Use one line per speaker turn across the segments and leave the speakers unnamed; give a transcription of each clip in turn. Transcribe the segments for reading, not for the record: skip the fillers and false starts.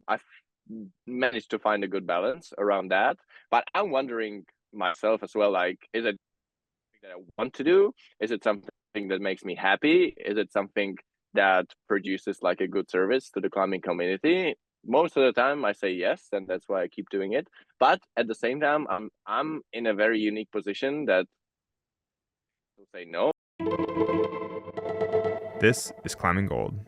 I've managed to find a good balance around that. But I'm wondering myself as well, like, is it something that I want to do? Is it something that makes me happy? Is it something that produces like a good service to the climbing community? Most of the time I say yes, and that's why I keep doing it. But at the same time, I'm in a very unique position that will say no.
This is Climbing Gold.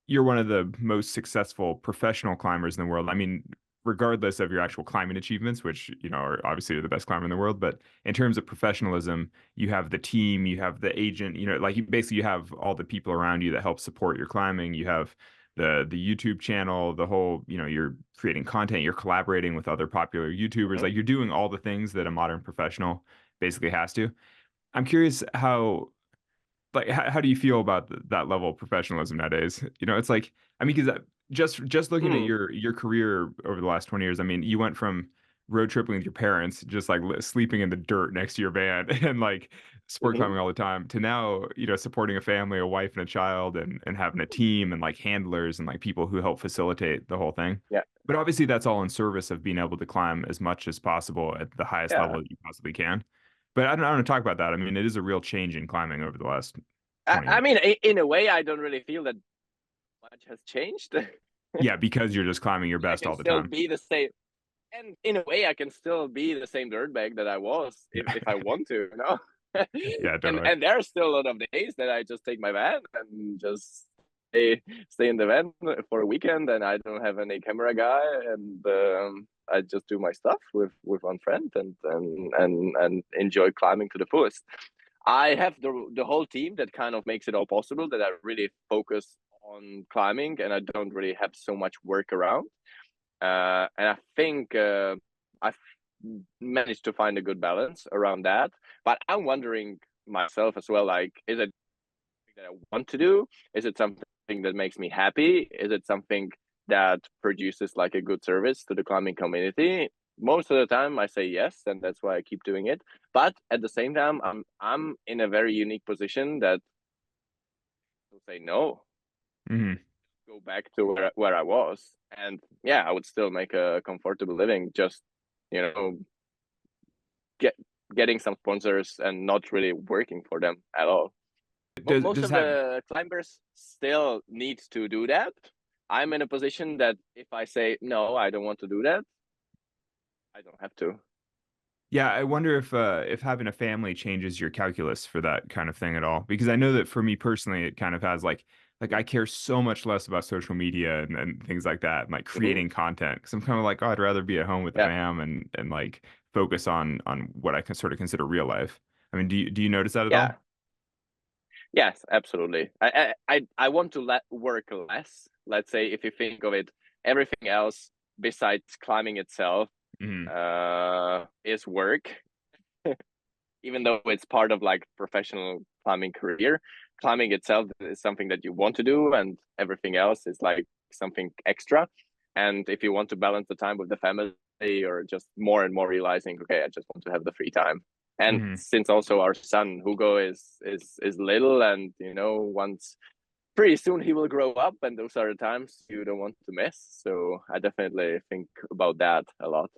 You're one of the most successful professional climbers in the world. I mean, regardless of your actual climbing achievements, which, are obviously you're the best climber in the world, but in terms of professionalism, you have the team, you have the agent, like basically you have all the people around you that help support your climbing. You have the YouTube channel, the whole, you're creating content, you're collaborating with other popular YouTubers,
Mhm.
like you're doing all the things that a modern professional basically has to. I'm curious how do you feel about that level of professionalism nowadays? It's like, I mean, because just looking at
Mm.
your career over the last 20 years, I mean, you went from road tripping with your parents, just like sleeping in the dirt next to your van and like sport
Mhm.
climbing all the time, to now, supporting a family, a wife and a child, and having a team and like handlers and like people who help facilitate the whole thing.
Yeah.
But obviously, that's all in service of being able to climb as much as possible at the highest
Yeah.
level that you possibly can. But I don't want to talk about that. I mean, it is a real change in climbing over the last
I,
20
I
years.
mean, in a way, I don't really feel that much has changed.
Yeah, because you're just climbing your
I
best
can
all the
still
time.
be the same, and in a way, I can still be the same dirtbag that I was if
Yeah.
I want to,
Yeah,
and
totally.
and there are still a lot of days that I just take my van and just stay in the van for a weekend, and I don't have any camera guy, and I just do my stuff with one friend and enjoy climbing to the fullest. I have the whole team that kind of makes it all possible. That I really focus on climbing, and I don't really have so much work around. And I think I've managed to find a good balance around that. But I'm wondering myself as well, like, is it something that I want to do? Is it something that makes me happy? Is it something that produces like a good service to the climbing community? Most of the time I say yes, and that's why I keep doing it. But at the same time, I'm in a very unique position that will say no,
Hmm.
go back to where I was. And yeah, I would still make a comfortable living, just, you know, get getting some sponsors and not really working for them at all. Most
Does
of
have
the climbers still need to do that. I'm in a position that if I say no, I don't want to do that, I don't have to.
Yeah, I wonder if having a family changes your calculus for that kind of thing at all. Because I know that for me personally, it kind of has like I care so much less about social media and things like that, and like
Hmm.
creating content. Because I'm kind of like, oh, I'd rather be at home with the
Yeah.
fam and like focus on what I can sort of consider real life. I mean, do you notice that at
Yeah.
all?
Yes, absolutely. I want to let work less. Let's say if you think of it, everything else besides climbing itself
Hmm.
is work. Even though it's part of like professional climbing career, climbing itself is something that you want to do, and everything else is like something extra. And if you want to balance the time with the family, or just more and more realizing, okay, I just want to have the free time. And
Hmm.
since also our son Hugo is little, and once pretty soon he will grow up, and those are the times you don't want to miss. So I definitely think about that a lot.